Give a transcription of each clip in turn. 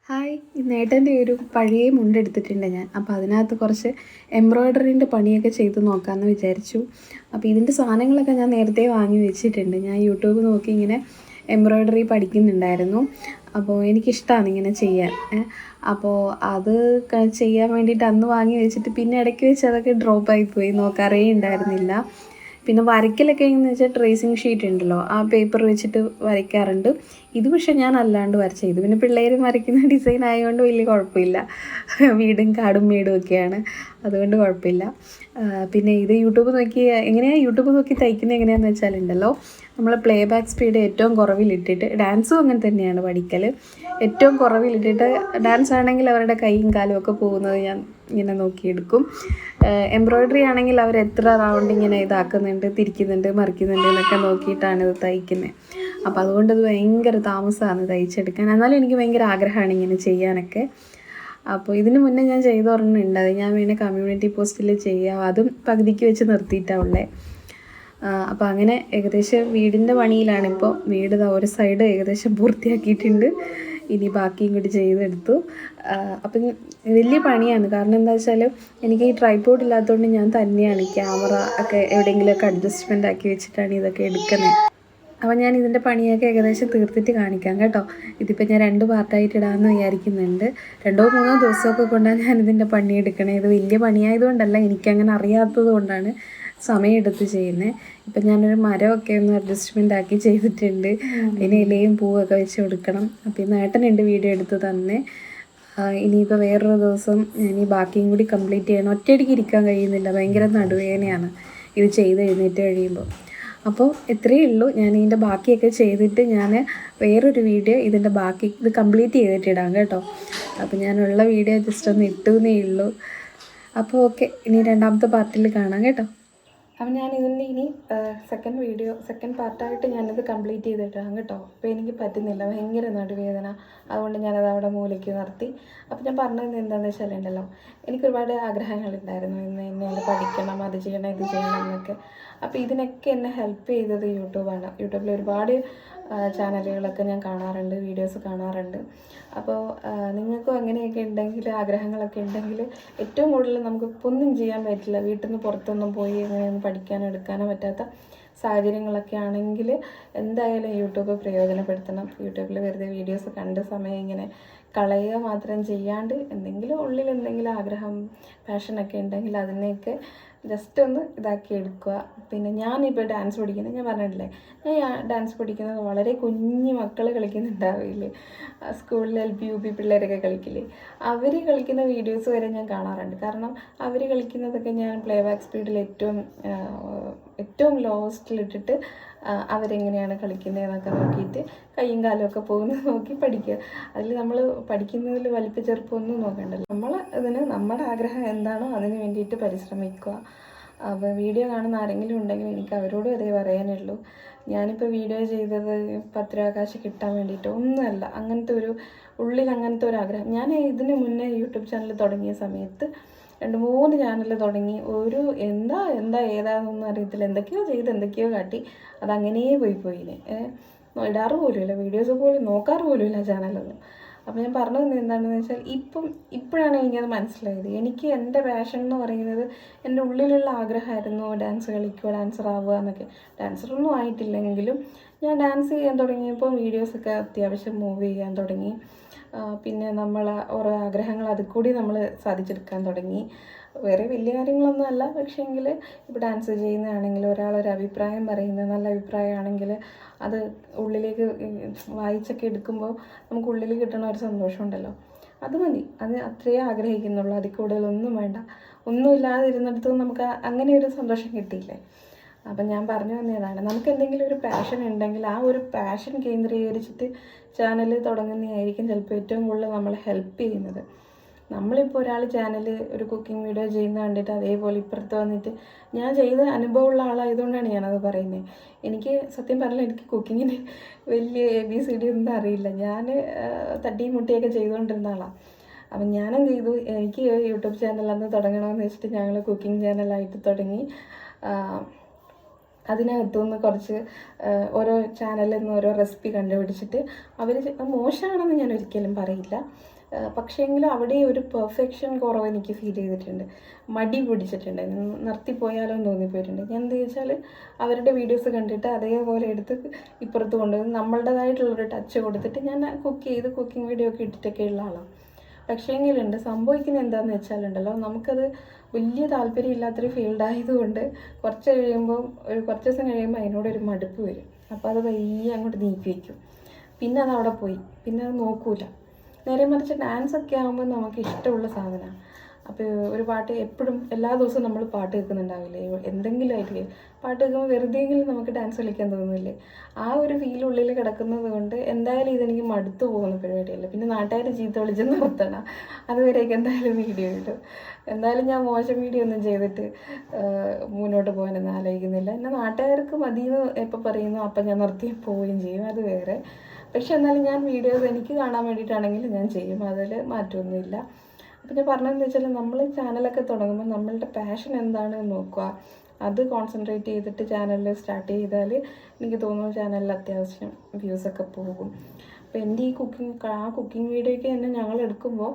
Hi, നേട്ടൻ്റെ ഒരു പഴയ മുണ്ടെടുത്തിട്ടുണ്ട് ഞാൻ. അപ്പോൾ അതിനകത്ത് കുറച്ച് എംബ്രോയ്ഡറിൻ്റെ പണിയൊക്കെ ചെയ്ത് നോക്കാമെന്ന് വിചാരിച്ചു. അപ്പോൾ ഇതിൻ്റെ സാധനങ്ങളൊക്കെ ഞാൻ നേരത്തെ വാങ്ങി വെച്ചിട്ടുണ്ട്. ഞാൻ യൂട്യൂബ് നോക്കി ഇങ്ങനെ എംബ്രോയ്ഡറി പഠിക്കുന്നുണ്ടായിരുന്നു. അപ്പോൾ എനിക്കിഷ്ടമാണ് ഇങ്ങനെ ചെയ്യാൻ. അപ്പോൾ അത് ചെയ്യാൻ വേണ്ടിയിട്ട് അന്ന് വാങ്ങി വെച്ചിട്ട് പിന്നെ ഇടയ്ക്ക് വെച്ച് അതൊക്കെ ഡ്രോപ്പായിപ്പോയി, നോക്കാറേ ഉണ്ടായിരുന്നില്ല. പിന്നെ വരയ്ക്കലൊക്കെ എങ്ങനെയെന്ന് വെച്ചാൽ ട്രേസിങ് ഷീറ്റ് ഉണ്ടല്ലോ, ആ പേപ്പർ വെച്ചിട്ട് വരയ്ക്കാറുണ്ട്. ഇത് പക്ഷേ ഞാൻ അല്ലാണ്ട് വരച്ചത്. പിന്നെ പിള്ളേർ വരയ്ക്കുന്ന ഡിസൈൻ ആയതുകൊണ്ട് വലിയ കുഴപ്പമില്ല. വീടും കാടും മേടും ഒക്കെയാണ്, അതുകൊണ്ട് കുഴപ്പമില്ല. പിന്നെ ഇത് യൂട്യൂബ് നോക്കി തയ്ക്കുന്നത് എങ്ങനെയാണെന്ന് വെച്ചാലുണ്ടല്ലോ, നമ്മൾ പ്ലേ ബാക്ക് സ്പീഡ് ഏറ്റവും കുറവിലിട്ടിട്ട്, ഡാൻസും അങ്ങനെ തന്നെയാണ് പഠിക്കൽ. ഏറ്റവും കുറവിലിട്ടിട്ട് ഡാൻസ് ആണെങ്കിൽ അവരുടെ കൈയും കാലും ഒക്കെ പോകുന്നത് ഞാൻ ഇങ്ങനെ നോക്കിയെടുക്കും. എംബ്രോയ്ഡറി ആണെങ്കിൽ അവർ എത്ര റൗണ്ട് ഇങ്ങനെ ഇതാക്കുന്നുണ്ട്, തിരിക്കുന്നുണ്ട്, മറിക്കുന്നുണ്ട് എന്നൊക്കെ നോക്കിയിട്ടാണ് ഇത് തയ്ക്കുന്നത്. അപ്പോൾ അതുകൊണ്ട് ഇത് ഭയങ്കര താമസമാണ് തയ്ച്ചെടുക്കാൻ. എന്നാലും എനിക്ക് ഭയങ്കര ആഗ്രഹമാണ് ഇങ്ങനെ ചെയ്യാനൊക്കെ. അപ്പോൾ ഇതിന് മുന്നേ ഞാൻ ചെയ്തൊരെണ്ണമുണ്ട്, അത് ഞാൻ വേണേൽ കമ്മ്യൂണിറ്റി പോസ്റ്റിൽ ചെയ്യാം. അതും പകുതിക്ക് വെച്ച് നിർത്തിയിട്ടാണ് ഉള്ളത്. അപ്പോൾ അങ്ങനെ ഏകദേശം വീടിൻ്റെ പണിയിലാണിപ്പോൾ. വീട് ഒരു സൈഡ് ഏകദേശം പൂർത്തിയാക്കിയിട്ടുണ്ട്, ഇനി ബാക്കിയും കൂടി ചെയ്തെടുത്തു. അപ്പം വലിയ പണിയാണ്. കാരണം എന്താ വെച്ചാൽ എനിക്ക് ഈ ട്രൈപോഡ് ഇല്ലാത്തതുകൊണ്ട് ഞാൻ തന്നെയാണ് ക്യാമറ ഒക്കെ എവിടെയെങ്കിലുമൊക്കെ അഡ്ജസ്റ്റ്മെൻ്റ് ആക്കി വെച്ചിട്ടാണ് ഇതൊക്കെ എടുക്കുന്നത്. അപ്പോൾ ഞാൻ ഇതിൻ്റെ പണിയൊക്കെ ഏകദേശം തീർത്തിട്ട് കാണിക്കാം കേട്ടോ. ഇതിപ്പോൾ ഞാൻ 2 പാർട്ടായിട്ട് ഇടാമെന്ന് വിചാരിക്കുന്നുണ്ട്. 2-3 ദിവസമൊക്കെ കൊണ്ടാണ് ഞാനിതിൻ്റെ പണിയെടുക്കണേ. ഇത് വലിയ പണിയായതുകൊണ്ടല്ല, എനിക്കങ്ങനെ അറിയാത്തത് കൊണ്ടാണ് സമയമെടുത്ത് ചെയ്യുന്നത്. ഇപ്പം ഞാനൊരു മരമൊക്കെ ഒന്ന് അഡ്ജസ്റ്റ്മെൻ്റ് ആക്കി ചെയ്തിട്ടുണ്ട്. അതിന് ഇലയും പൂവൊക്കെ വെച്ച് കൊടുക്കണം. അപ്പോൾ ഇന്ന് ഏട്ടനുണ്ട് വീഡിയോ എടുത്ത് തന്നെ. ഇനിയിപ്പോൾ വേറൊരു ദിവസം ഇനി ബാക്കിയും കൂടി കംപ്ലീറ്റ് ചെയ്യണം. ഒറ്റയടിക്ക് ഇരിക്കാൻ കഴിയുന്നില്ല, ഭയങ്കര നടുവേദനയാണ് ഇത് ചെയ്ത് എഴുന്നേറ്റ് കഴിയുമ്പോൾ. അപ്പോൾ ഇത്രയേ ഉള്ളൂ. ഞാൻ ഇതിൻ്റെ ബാക്കിയൊക്കെ ചെയ്തിട്ട് ഞാൻ വേറൊരു വീഡിയോ ഇതിൻ്റെ ബാക്കി ഇത് കംപ്ലീറ്റ് ചെയ്തിട്ടിടാം കേട്ടോ. അപ്പോൾ ഞാനുള്ള വീഡിയോ ജസ്റ്റ് ഒന്ന് ഇട്ടുന്നേ ഉള്ളൂ. അപ്പോൾ ഓക്കെ, ഇനി 2ാമത്തെ പാർട്ടിൽ കാണാം കേട്ടോ. അപ്പം ഞാൻ ഇതിൻ്റെ ഇനി സെക്കൻഡ് പാർട്ടായിട്ട് ഞാനിത് കംപ്ലീറ്റ് ചെയ്തിട്ടാണ് കേട്ടോ. അപ്പോൾ എനിക്ക് പറ്റുന്നില്ല, ഭയങ്കര നടുവേദന. അതുകൊണ്ട് ഞാനത് അവിടെ മൂലയ്ക്ക് നിർത്തി. അപ്പോൾ ഞാൻ പറഞ്ഞത് എന്താണെന്ന് വെച്ചാലുണ്ടല്ലോ, എനിക്കൊരുപാട് ആഗ്രഹങ്ങളുണ്ടായിരുന്നു. എന്നെ പഠിക്കണം, അത് ചെയ്യണം, ഇത് ചെയ്യണം എന്നൊക്കെ. അപ്പോൾ ഇതിനൊക്കെ എന്നെ ഹെൽപ്പ് ചെയ്തത് യൂട്യൂബാണ്. യൂട്യൂബിൽ ഒരുപാട് ചാനലുകളൊക്കെ ഞാൻ കാണാറുണ്ട്, വീഡിയോസ് കാണാറുണ്ട്. അപ്പോൾ നിങ്ങൾക്കും അങ്ങനെയൊക്കെ ഉണ്ടെങ്കിൽ, ആഗ്രഹങ്ങളൊക്കെ ഉണ്ടെങ്കിൽ, ഏറ്റവും കൂടുതൽ നമുക്ക് ഒന്നും ചെയ്യാൻ പറ്റില്ല, വീട്ടിൽ നിന്ന് പുറത്തൊന്നും പോയി അങ്ങനെയൊന്നും പഠിക്കാനോ എടുക്കാനോ പറ്റാത്ത സാഹചര്യങ്ങളൊക്കെ ആണെങ്കിൽ എന്തായാലും യൂട്യൂബ് പ്രയോജനപ്പെടുത്തണം. യൂട്യൂബിൽ വെറുതെ വീഡിയോസ് കണ്ട സമയം ഇങ്ങനെ കളയുക മാത്രം ചെയ്യാണ്ട്, എന്തെങ്കിലും ഉള്ളിൽ എന്തെങ്കിലും ആഗ്രഹം, പാഷനൊക്കെ ഉണ്ടെങ്കിൽ അതിനെയൊക്കെ ജസ്റ്റ് ഒന്ന് ഇതാക്കി എടുക്കുക. പിന്നെ ഞാനിപ്പോൾ ഡാൻസ് പഠിക്കുന്നത്, ഞാൻ പറഞ്ഞിട്ടില്ലേ, ഞാൻ ഡാൻസ് പഠിക്കുന്നത് വളരെ കുഞ്ഞു മക്കൾ കളിക്കുന്നുണ്ടാവില്ലേ, സ്കൂളിൽ LP UP പിള്ളേരൊക്കെ കളിക്കില്ലേ, അവർ കളിക്കുന്ന വീഡിയോസ് വരെ ഞാൻ കാണാറുണ്ട്. കാരണം അവർ കളിക്കുന്നതൊക്കെ ഞാൻ പ്ലേ ബാക്ക് സ്പീഡിൽ ഏറ്റവും ലോവസ്റ്റിലിട്ടിട്ട് അവരെങ്ങനെയാണ് കളിക്കുന്നതെന്നൊക്കെ നോക്കിയിട്ട് കൈയും കാലുമൊക്കെ പോകുന്നത് നോക്കി പഠിക്കുക. അതിൽ നമ്മൾ പഠിക്കുന്നതിൽ വലിപ്പ ചെറുപ്പമൊന്നും നോക്കണ്ടല്ലോ. നമ്മുടെ ആഗ്രഹം എന്താണോ അതിന് വേണ്ടിയിട്ട് പരിശ്രമിക്കുക. അപ്പോൾ വീഡിയോ കാണുന്ന ആരെങ്കിലും ഉണ്ടെങ്കിൽ എനിക്ക് അവരോടും അതേ പറയാനുള്ളൂ. ഞാനിപ്പോൾ വീഡിയോ ചെയ്തത് 10 രൂപ കാശ് കിട്ടാൻ വേണ്ടിയിട്ട് ഒന്നുമല്ല. ഉള്ളിൽ അങ്ങനത്തെ ഒരു ആഗ്രഹം. ഞാൻ ഇതിന് മുന്നേ യൂട്യൂബ് ചാനൽ തുടങ്ങിയ സമയത്ത് 2-3 ചാനൽ തുടങ്ങി. ഏതാണെന്നൊന്നും അറിയത്തില്ല, എന്തൊക്കെയോ കാട്ടി അതങ്ങനെ പോയിന്. ഇടാറ് പോലുമില്ല, വീഡിയോസ് പോലും നോക്കാറ് പോലുമില്ല ചാനലൊന്നും. അപ്പോൾ ഞാൻ പറഞ്ഞത് എന്താണെന്ന് വെച്ചാൽ, ഇപ്പോഴാണ് എനിക്കത് മനസ്സിലായത്. എനിക്ക് എൻ്റെ പാഷൻ എന്ന് പറയുന്നത് എൻ്റെ ഉള്ളിലുള്ള ആഗ്രഹമായിരുന്നു ഡാൻസ് കളിക്കുക, ഡാൻസർ ആവുക എന്നൊക്കെ. ഡാൻസറൊന്നും ആയിട്ടില്ലെങ്കിലും ഞാൻ ഡാൻസ് ചെയ്യാൻ തുടങ്ങിയപ്പോൾ വീഡിയോസൊക്കെ അത്യാവശ്യം മൂവ് ചെയ്യാൻ തുടങ്ങി. പിന്നെ നമ്മൾ ഓരോ ആഗ്രഹങ്ങൾ അതിൽ കൂടി നമ്മൾ സാധിച്ചെടുക്കാൻ തുടങ്ങി. വേറെ വലിയ കാര്യങ്ങളൊന്നും അല്ല, പക്ഷേങ്കിൽ ഇപ്പോൾ ഡാൻസ് ചെയ്യുന്നതാണെങ്കിൽ ഒരാളൊരു അഭിപ്രായം പറയുന്നത് നല്ല അഭിപ്രായമാണെങ്കിൽ അത് ഉള്ളിലേക്ക് വായിച്ചൊക്കെ എടുക്കുമ്പോൾ നമുക്ക് ഉള്ളിൽ കിട്ടണ ഒരു സന്തോഷമുണ്ടല്ലോ, അത് മതി. അത് അത്രയേ ആഗ്രഹിക്കുന്നുള്ളൂ, അതിൽ കൂടുതലൊന്നും വേണ്ട. ഒന്നുമില്ലാതിരുന്നിടത്തും നമുക്ക് അങ്ങനെ ഒരു സന്തോഷം കിട്ടിയില്ലേ. അപ്പം ഞാൻ പറഞ്ഞു വന്നതാണ്, നമുക്ക് എന്തെങ്കിലും ഒരു പാഷൻ ഉണ്ടെങ്കിൽ ആ ഒരു പാഷൻ കേന്ദ്രീകരിച്ചിട്ട് ചാനൽ തുടങ്ങുന്നതായിരിക്കും ചിലപ്പോൾ ഏറ്റവും കൂടുതൽ നമ്മളെ ഹെൽപ്പ് ചെയ്യുന്നത്. നമ്മളിപ്പോൾ ഒരാൾ ചാനൽ ഒരു കുക്കിംഗ് വീഡിയോ ചെയ്യുന്ന കണ്ടിട്ട് അതേപോലെ ഇപ്പുറത്ത് വന്നിട്ട്, ഞാൻ ചെയ്ത അനുഭവമുള്ള ആളായതുകൊണ്ടാണ് ഞാനത് പറയുന്നത്. എനിക്ക് സത്യം പറഞ്ഞാൽ എനിക്ക് കുക്കിങ്ങിന് വലിയ ABCD ഒന്നും അറിയില്ല. ഞാൻ തട്ടിയും മുട്ടിയൊക്കെ ചെയ്തുകൊണ്ടിരുന്ന ആളാണ്. അപ്പം ഞാനെന്ത് ചെയ്തു, എനിക്ക് യൂട്യൂബ് ചാനൽ അന്ന് തുടങ്ങണമെന്ന് വെച്ചിട്ട് ഞങ്ങൾ കുക്കിംഗ് ചാനലായിട്ട് തുടങ്ങി. അതിനകത്തുനിന്ന് കുറച്ച് ഓരോ ചാനലിൽ നിന്ന് ഓരോ റെസിപ്പി കണ്ടുപിടിച്ചിട്ട്, അവർ മോശമാണെന്ന് ഞാൻ ഒരിക്കലും പറയില്ല, പക്ഷേങ്കിലും അവിടെ ഒരു പെർഫെക്ഷൻ കുറവ് എനിക്ക് ഫീൽ ചെയ്തിട്ടുണ്ട്. മടി പിടിച്ചിട്ടുണ്ട്, നിർത്തിപ്പോയാലോ എന്ന് തോന്നിപ്പോയിട്ടുണ്ട്. ഞാൻ എന്താ വെച്ചാൽ അവരുടെ വീഡിയോസ് കണ്ടിട്ട് അതേപോലെ എടുത്ത് ഇപ്പുറത്ത് കൊണ്ടുവന്ന് നമ്മളുടേതായിട്ടുള്ളൊരു ടച്ച് കൊടുത്തിട്ട് ഞാൻ കുക്കിംഗ് വീഡിയോ ഒക്കെ ഇട്ടിട്ടൊക്കെ ഉള്ള ആളാണ്. പക്ഷേങ്കിലുണ്ട് സംഭവിക്കുന്നത് എന്താണെന്ന് വെച്ചാലുണ്ടല്ലോ, നമുക്കത് വലിയ താല്പര്യമില്ലാത്തൊരു ഫീൽഡായതുകൊണ്ട് കുറച്ച് ദിവസം കഴിയുമ്പോൾ അതിനോടൊരു മടുപ്പ് വരും. അപ്പോൾ അത് പയ്യെ അങ്ങോട്ട് നീക്കി വയ്ക്കും. പിന്നെ അത് അവിടെ പോയി, പിന്നെ അത് നോക്കൂല. നേരെ മറിച്ച് ഡാൻസൊക്കെ ആകുമ്പോൾ നമുക്ക് ഇഷ്ടമുള്ള സാധനമാണ്. അപ്പോൾ ഒരു പാട്ട് എപ്പോഴും എല്ലാ ദിവസവും നമ്മൾ പാട്ട് കേൾക്കുന്നുണ്ടാവില്ലേ, എന്തെങ്കിലും ആയിട്ട് പാട്ട് കേൾക്കുമ്പോൾ വെറുതെയെങ്കിലും നമുക്ക് ഡാൻസ് കളിക്കാൻ തോന്നുന്നില്ലേ? ആ ഒരു ഫീൽ ഉള്ളിൽ കിടക്കുന്നത് കൊണ്ട് എന്തായാലും ഇതെനിക്ക് മടുത്തു പോകുന്ന പരിപാടിയല്ല. പിന്നെ നാട്ടുകാർ ചീത്ത വിളിച്ച് നിർത്തണം, അതുവരെയൊക്കെ എന്തായാലും വീഡിയോ ഇടും. എന്തായാലും ഞാൻ മോശം വീഡിയോ ഒന്നും ചെയ്തിട്ട് മുന്നോട്ട് പോകാനൊന്നും ആലോചിക്കുന്നില്ല. എന്നെ നാട്ടുകാർക്ക് മതിയെന്ന് എപ്പോൾ പറയുന്നു അപ്പം ഞാൻ നിർത്തി പോവുകയും ചെയ്യും, അത് വേറെ. പക്ഷെ എന്നാലും ഞാൻ വീഡിയോസ് എനിക്ക് കാണാൻ വേണ്ടിയിട്ടാണെങ്കിൽ ഞാൻ ചെയ്യും, അതിൽ മാറ്റമൊന്നുമില്ല. അപ്പം ഞാൻ പറഞ്ഞതെന്ന് വെച്ചാൽ നമ്മൾ ചാനലൊക്കെ തുടങ്ങുമ്പോൾ നമ്മളുടെ പാഷൻ എന്താണെന്ന് നോക്കുക, അത് കോൺസെൻട്രേറ്റ് ചെയ്തിട്ട് ചാനൽ സ്റ്റാർട്ട് ചെയ്താൽ എനിക്ക് തോന്നുന്നു ചാനലിൽ അത്യാവശ്യം വ്യൂസൊക്കെ പോകും. അപ്പോൾ എൻ്റെ ഈ കുക്കിംഗ് വീഡിയോയ്ക്ക് തന്നെ ഞങ്ങൾ എടുക്കുമ്പോൾ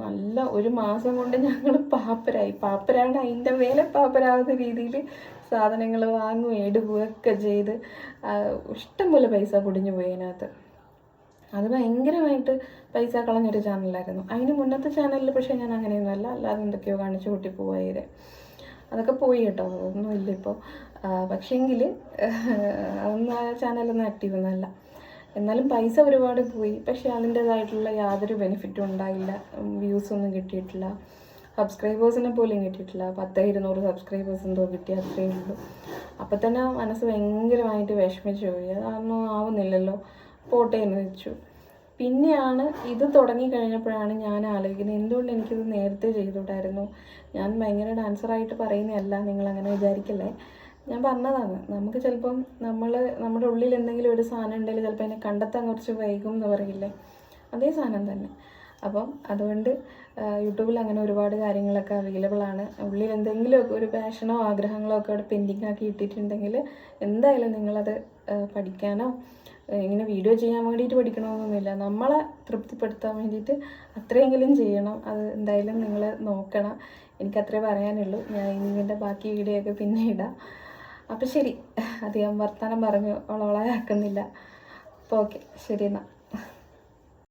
നല്ല 1 മാസം കൊണ്ട് ഞങ്ങൾ പാപ്പരാണ് അതിൻ്റെ മേലെ പാപ്പരാകുന്ന രീതിയിൽ സാധനങ്ങൾ വാങ്ങുകയും എടുക്കുകയൊക്കെ ചെയ്ത് ഇഷ്ടംപോലെ പൈസ പൊടിഞ്ഞു പോയി അതിനകത്ത്. അത് ഭയങ്കരമായിട്ട് പൈസ കളഞ്ഞൊരു ചാനലായിരുന്നു. അതിന് മുന്നത്തെ ചാനലിൽ പക്ഷേ ഞാൻ അങ്ങനെയൊന്നുമല്ല, അല്ലാതെ എന്തൊക്കെയോ കാണിച്ച് കൂട്ടി പോയത്, അതൊക്കെ പോയി കേട്ടോ, ഒന്നുമില്ല ഇപ്പോൾ. പക്ഷേങ്കിൽ അതൊന്നും ആ ചാനലൊന്നും ആക്റ്റീവ് ഒന്നുമല്ല. എന്നാലും പൈസ ഒരുപാട് പോയി, പക്ഷേ അതിൻ്റേതായിട്ടുള്ള യാതൊരു ബെനിഫിറ്റും ഉണ്ടായില്ല. വ്യൂസൊന്നും കിട്ടിയിട്ടില്ല, സബ്സ്ക്രൈബേഴ്സിനെ പോലും കിട്ടിയിട്ടില്ല. 10-200 സബ്സ്ക്രൈബേഴ്സ് എന്തോ കിട്ടി, അത്രയേ ഉള്ളൂ. അപ്പം തന്നെ മനസ്സ് ഭയങ്കരമായിട്ട് വിഷമിച്ചു പോയി. അതൊന്നും ആവുന്നില്ലല്ലോ, പോട്ടെ എന്ന് വെച്ചു. പിന്നെയാണ് ഇത് തുടങ്ങിക്കഴിഞ്ഞപ്പോഴാണ് ഞാൻ ആലോചിക്കുന്നത്, എന്തുകൊണ്ട് എനിക്കിത് നേരത്തെ ചെയ്തുകൂടായിരുന്നു. ഞാൻ ഭയങ്കര ഡാൻസറായിട്ട് പറയുന്നതല്ല, നിങ്ങളങ്ങനെ വിചാരിക്കല്ലേ. ഞാൻ പറഞ്ഞതാണ്, നമുക്ക് ചിലപ്പം നമ്മുടെ ഉള്ളിൽ എന്തെങ്കിലും ഒരു സാധനം ഉണ്ടെങ്കിൽ ചിലപ്പോൾ അതിനെ കണ്ടെത്താൻ കുറച്ച് വൈകും എന്ന് പറയില്ലേ, അതേ സാധനം തന്നെ. അപ്പം അതുകൊണ്ട് യൂട്യൂബിൽ അങ്ങനെ ഒരുപാട് കാര്യങ്ങളൊക്കെ അവൈലബിൾ ആണ്. ഉള്ളിൽ എന്തെങ്കിലുമൊക്കെ ഒരു പാഷനോ ആഗ്രഹങ്ങളോ ഒക്കെ അവിടെ പെൻഡിങ് ആക്കി ഇട്ടിട്ടുണ്ടെങ്കിൽ എന്തായാലും നിങ്ങളത് പഠിക്കാനോ ഇങ്ങനെ വീഡിയോ ചെയ്യാൻ വേണ്ടിയിട്ട് പഠിക്കണമെന്നൊന്നുമില്ല, നമ്മളെ തൃപ്തിപ്പെടുത്താൻ വേണ്ടിയിട്ട് അത്രയെങ്കിലും ചെയ്യണം. അത് എന്തായാലും നിങ്ങൾ നോക്കണം. എനിക്കത്രേ പറയാനുള്ളൂ. ഞാൻ ഇതിൻ്റെ ബാക്കി വീഡിയോ ഒക്കെ പിന്നെ ഇടാം. അപ്പോൾ ശരി, അധികം വർത്തമാനം പറഞ്ഞു ഓളോളാക്കുന്നില്ല. അപ്പോൾ ഓക്കെ, ശരി എന്നാൽ.